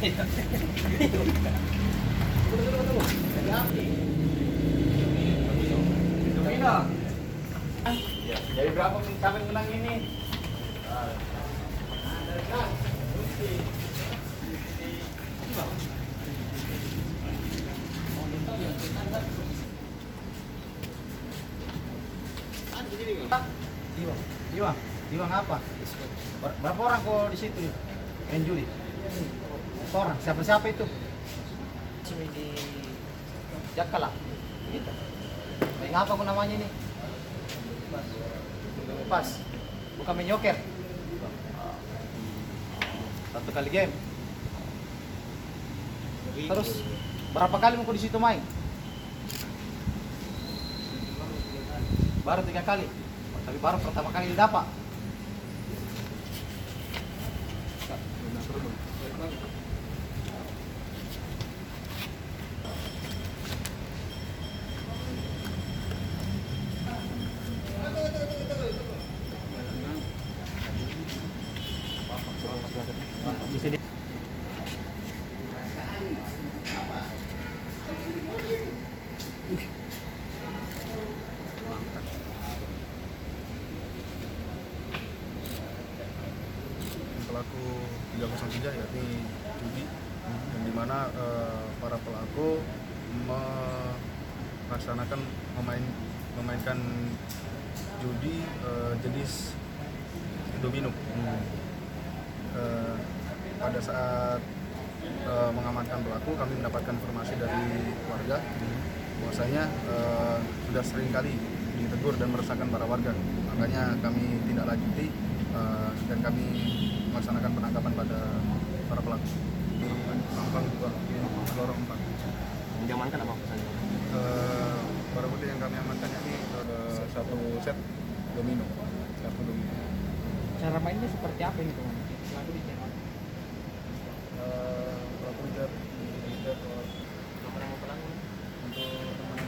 Domino. Jadi berapa siapa yang menang ini? Iwang apa? Berapa orang kok di situ main judi? Orang, siapa itu? Cuma di Jakala. Gitu. Main apa kok namanya ini? Pas. Bukan main joker. Satu kali game. Terus berapa kali mau di situ main? Baru 3 kali. Tapi baru pertama kali dapat. Pelaku 303 yakni judi, yang dimana para pelaku memainkan judi jenis domino. Pada saat mengamankan pelaku, kami mendapatkan informasi dari warga bahwasanya sudah sering kali ditegur dan meresahkan para warga. Makanya kami tindak lanjuti dan kami melaksanakan penangkapan pada para pelaku. Ampang juga, lorong 4. Mengamankan apa saja? Barang bukti yang kami amankan ini satu set domino. Cara mainnya seperti apa ini teman? Pelaku dicetak. Pelaku tidak Nomor pelaku? untuk